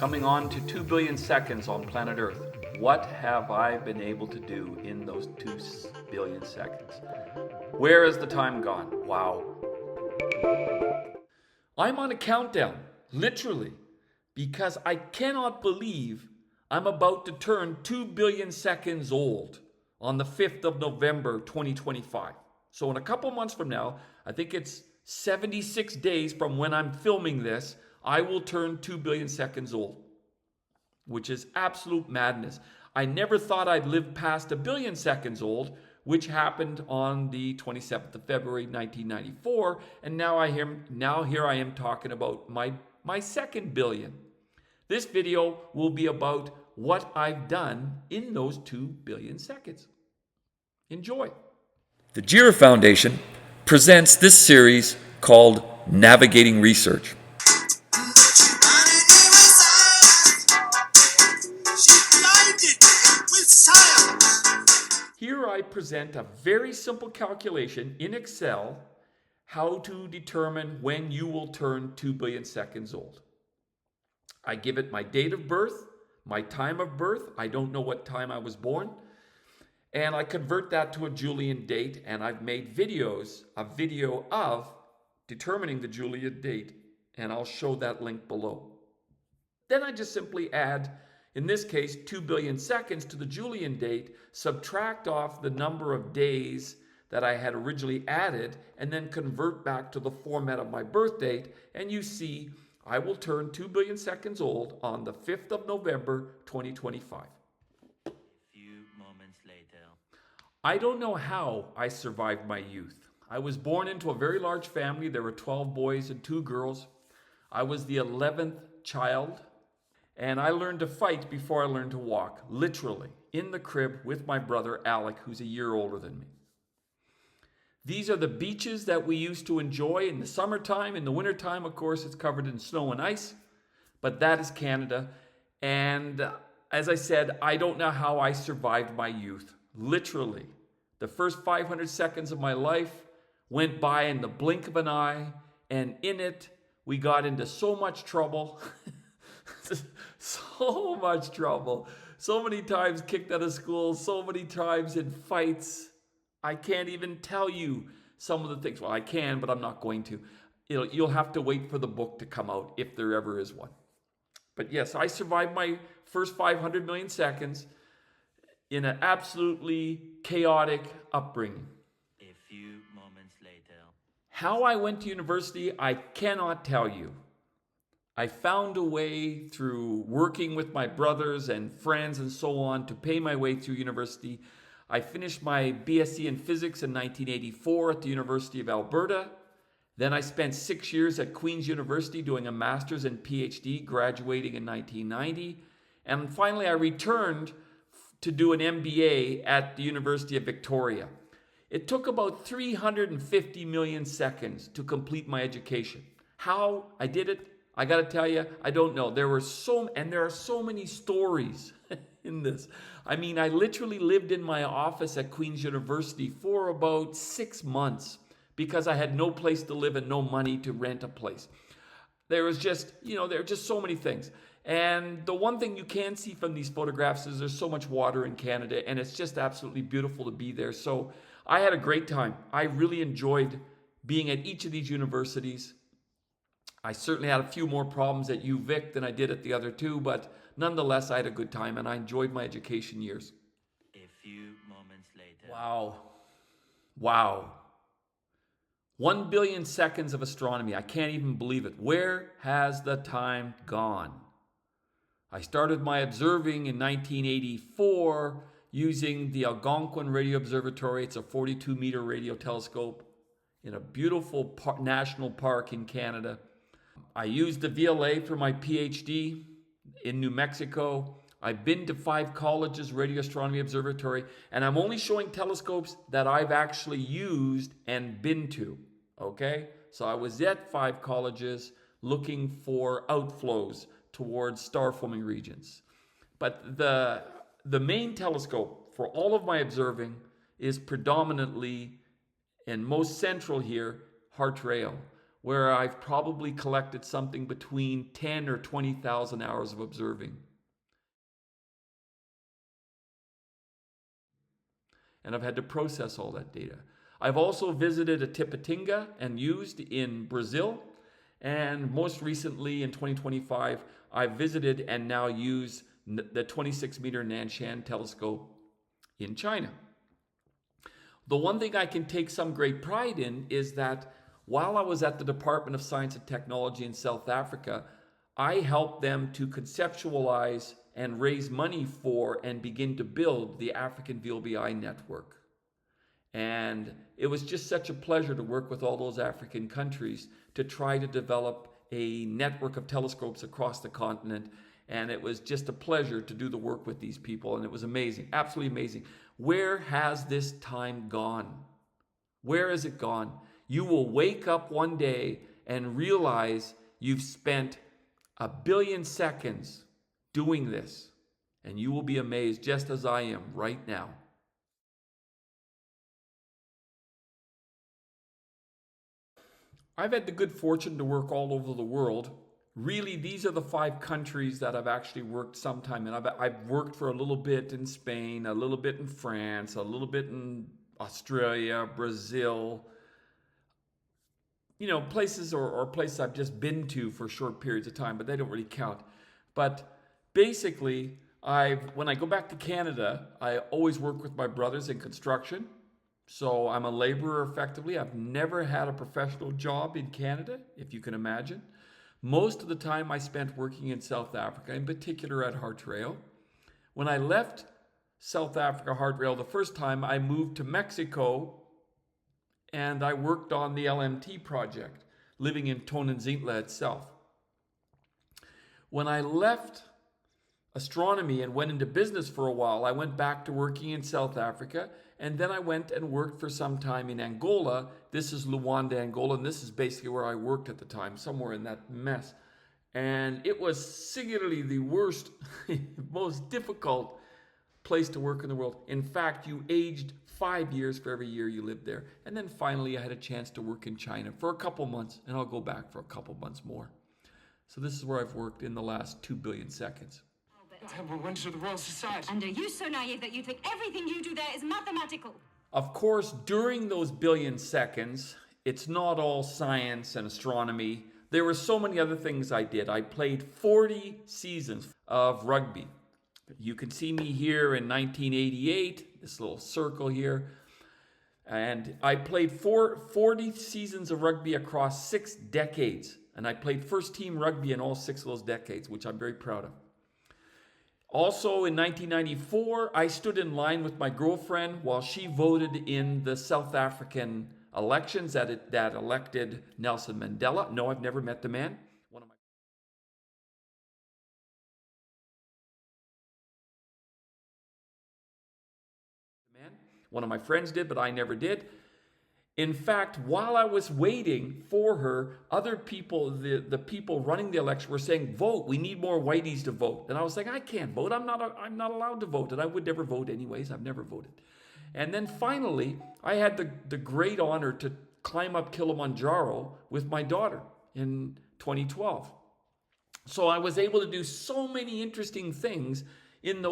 Coming on to 2 billion seconds on planet Earth. What have I been able to do in those 2 billion seconds? Where has the time gone? Wow. I'm on a countdown, literally, because I cannot believe I'm about to turn 2 billion seconds old on the 5th of November, 2025. So in a couple months from now, I think it's 76 days from when I'm filming this, I will turn 2 billion seconds old, which is absolute madness. I never thought I'd live past 1 billion seconds old, which happened on the 27th of February, 1994. And now here I am talking about my second billion. This video will be about what I've done in those 2 billion seconds. Enjoy. The GERA Foundation presents this series called Navigating Research. Here I present a very simple calculation in Excel how to determine when you will turn 2 billion seconds old. I give it my date of birth, my time of birth. I don't know what time I was born. And I convert that to a Julian date, and I've made a video of determining the Julian date, and I'll show that link below. Then I just simply add, in this case, 2 billion seconds to the Julian date, subtract off the number of days that I had originally added, and then convert back to the format of my birth date, and you see I will turn 2 billion seconds old on the 5th of November, 2025. I don't know how I survived my youth. I was born into a very large family. There were 12 boys and 2 girls. I was the 11th child, and I learned to fight before I learned to walk, literally, in the crib with my brother Alec, who's a year older than me. These are the beaches that we used to enjoy in the summertime. In the wintertime, of course, it's covered in snow and ice, but that is Canada. And as I said, I don't know how I survived my youth. Literally, the first 500 seconds of my life went by in the blink of an eye, and in it, we got into so much trouble. So much trouble. So many times kicked out of school, so many times in fights. I can't even tell you some of the things. Well, I can, but I'm not going to. You'll have to wait for the book to come out, if there ever is one. But yes, I survived my first 500 million seconds in an absolutely chaotic upbringing. A few moments later. How I went to university, I cannot tell you. I found a way through working with my brothers and friends and so on to pay my way through university. I finished my BSc in physics in 1984 at the University of Alberta. Then I spent 6 years at Queen's University doing a master's and PhD, graduating in 1990. And finally, I returned to do an MBA at the University of Victoria. It took about 350 million seconds to complete my education. How I did it, I got to tell you, I don't know. There are so many stories in this. I mean, I literally lived in my office at Queen's University for about 6 months because I had no place to live and no money to rent a place. There are just so many things. And the one thing you can see from these photographs is there's so much water in Canada, and it's just absolutely beautiful to be there. So I had a great time. I really enjoyed being at each of these universities. I certainly had a few more problems at UVic than I did at the other two, but nonetheless, I had a good time, and I enjoyed my education years. A few moments later. Wow. 1 billion seconds of astronomy. I can't even believe it. Where has the time gone? I started my observing in 1984 using the Algonquin Radio Observatory. It's a 42-meter radio telescope in a beautiful national park in Canada. I used the VLA for my PhD in New Mexico. I've been to 5 colleges, Radio Astronomy Observatory, and I'm only showing telescopes that I've actually used and been to, okay? So I was at 5 colleges looking for outflows towards star-forming regions. But the main telescope for all of my observing is predominantly and most central here, HartRAO, where I've probably collected something between 10 or 20,000 hours of observing. And I've had to process all that data. I've also visited Itapetinga and used in Brazil. And most recently in 2025, I visited and now use the 26-meter Nanshan Telescope in China. The one thing I can take some great pride in is that while I was at the Department of Science and Technology in South Africa, I helped them to conceptualize and raise money for and begin to build the African VLBI Network. And it was just such a pleasure to work with all those African countries to try to develop a network of telescopes across the continent. And it was just a pleasure to do the work with these people. And it was amazing, absolutely amazing. Where has this time gone? Where has it gone? You will wake up one day and realize you've spent 1 billion seconds doing this. And you will be amazed, just as I am right now. I've had the good fortune to work all over the world. Really, these are the 5 countries that I've actually worked sometime in. I've worked for a little bit in Spain, a little bit in France, a little bit in Australia, Brazil. You know, places or places I've just been to for short periods of time, but they don't really count. But basically, when I go back to Canada, I always work with my brothers in construction. So I'm a laborer effectively. I've never had a professional job in Canada, if you can imagine. Most of the time I spent working in South Africa, in particular at HartRAO. When I left South Africa HartRAO the first time, I moved to Mexico and I worked on the LMT project, living in Tonantzintla itself. When I left astronomy and went into business for a while, I went back to working in South Africa, and then I went and worked for some time in Angola. This is Luanda, Angola, and this is basically where I worked at the time, somewhere in that mess. And it was singularly the worst, most difficult place to work in the world. In fact, you aged 5 years for every year you lived there. And then finally, I had a chance to work in China for a couple months, and I'll go back for a couple months more. So this is where I've worked in the last 2 billion seconds. We went to the Royal Society. And are you so naive that you think everything you do there is mathematical? Of course, during those billion seconds, it's not all science and astronomy. There were so many other things I did. I played 40 seasons of rugby. You can see me here in 1988, this little circle here. And I played 40 seasons of rugby across 6 decades. And I played first team rugby in all 6 of those decades, which I'm very proud of. Also in 1994, I stood in line with my girlfriend while she voted in the South African elections that elected Nelson Mandela. No, I've never met the man. One of my friends did, but I never did. In fact, while I was waiting for her, other people, the people running the election were saying, vote, we need more whiteys to vote. And I was saying, I can't vote, I'm not allowed to vote, and I would never vote anyways, I've never voted. And then finally, I had the great honor to climb up Kilimanjaro with my daughter in 2012. So I was able to do so many interesting things in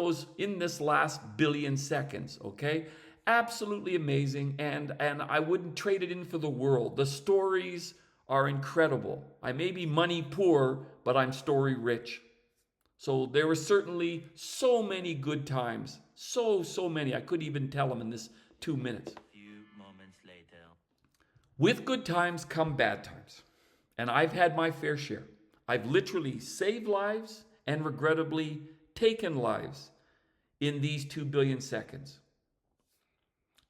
this last billion seconds, okay? Absolutely amazing, and I wouldn't trade it in for the world. The stories are incredible. I may be money poor, but I'm story rich. So there were certainly so many good times. So many. I couldn't even tell them in this 2 minutes. A few moments later. With good times come bad times. And I've had my fair share. I've literally saved lives and regrettably taken lives in these 2 billion seconds.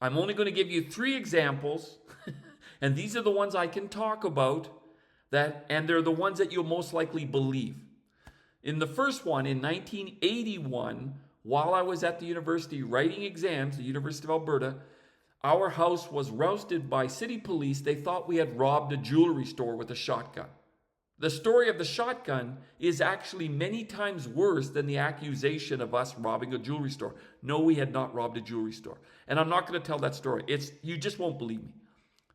I'm only going to give you 3 examples, and these are the ones I can talk about, and they're the ones that you'll most likely believe. In the first one, in 1981, while I was at the university writing exams, the University of Alberta, our house was rousted by city police. They thought we had robbed a jewelry store with a shotgun. The story of the shotgun is actually many times worse than the accusation of us robbing a jewelry store. No, we had not robbed a jewelry store. And I'm not going to tell that story. You just won't believe me.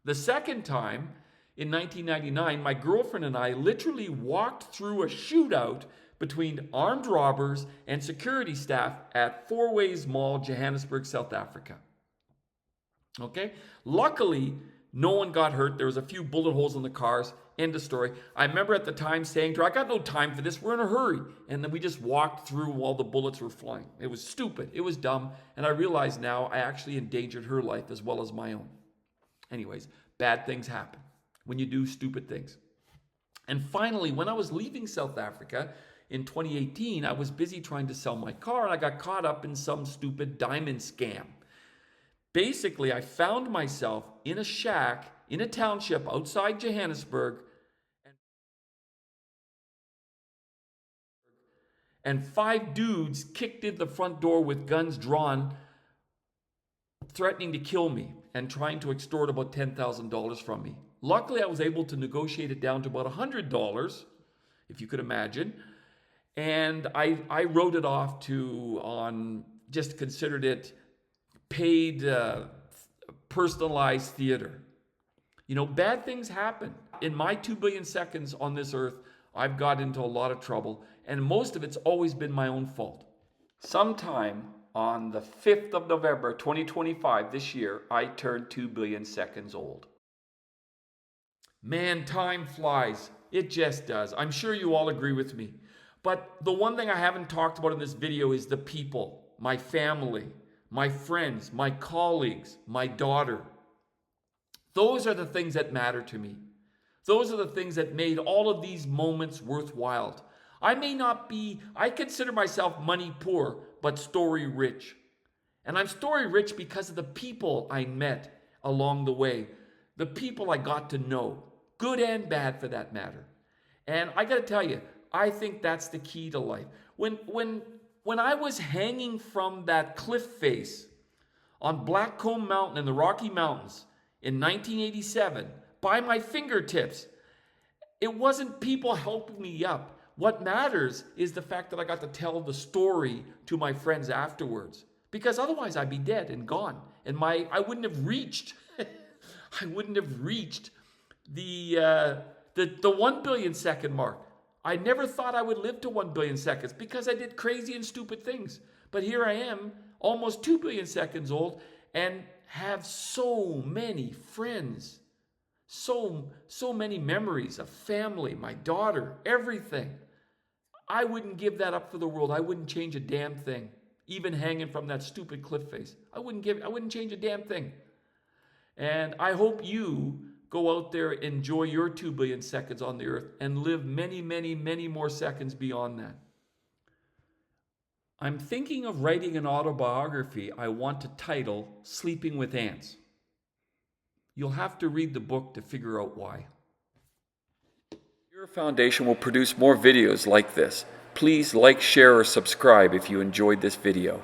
The second time in 1999, my girlfriend and I literally walked through a shootout between armed robbers and security staff at Four Ways Mall, Johannesburg, South Africa. Okay? Luckily, no one got hurt. There was a few bullet holes in the cars. End of story. I remember at the time saying to her, I got no time for this. We're in a hurry. And then we just walked through while the bullets were flying. It was stupid. It was dumb. And I realize now I actually endangered her life as well as my own. Anyways, bad things happen when you do stupid things. And finally, when I was leaving South Africa in 2018, I was busy trying to sell my car and I got caught up in some stupid diamond scam. Basically, I found myself in a shack in a township outside Johannesburg, and 5 dudes kicked in the front door with guns drawn, threatening to kill me and trying to extort about $10,000 from me. Luckily, I was able to negotiate it down to about $100, if you could imagine. And I wrote it off just considered it paid personalized theater. You know, bad things happen. In my 2 billion seconds on this earth, I've got into a lot of trouble, and most of it's always been my own fault. Sometime on the 5th of November, 2025, this year, I turned 2 billion seconds old. Man, time flies. It just does. I'm sure you all agree with me. But the one thing I haven't talked about in this video is the people, my family, my friends, my colleagues, my daughter. Those are the things that matter to me. Those are the things that made all of these moments worthwhile. I consider myself money poor, but story rich. And I'm story rich because of the people I met along the way, the people I got to know, good and bad for that matter. And I got to tell you, I think that's the key to life. When I was hanging from that cliff face on Blackcomb Mountain in the Rocky Mountains in 1987, by my fingertips, it wasn't people helping me up. What matters is the fact that I got to tell the story to my friends afterwards, because otherwise I'd be dead and gone, and I wouldn't have reached the 1 billion second mark. I never thought I would live to 1 billion seconds because I did crazy and stupid things. But here I am, almost 2 billion seconds old, and have so many friends, so many memories of family, my daughter, everything. I wouldn't give that up for the world. I wouldn't change a damn thing, even hanging from that stupid cliff face. I wouldn't change a damn thing. And I hope you go out there, enjoy your 2 billion seconds on the earth, and live many, many, many more seconds beyond that. I'm thinking of writing an autobiography I want to title Sleeping with Ants. You'll have to read the book to figure out why. Your foundation will produce more videos like this. Please like, share, or subscribe if you enjoyed this video.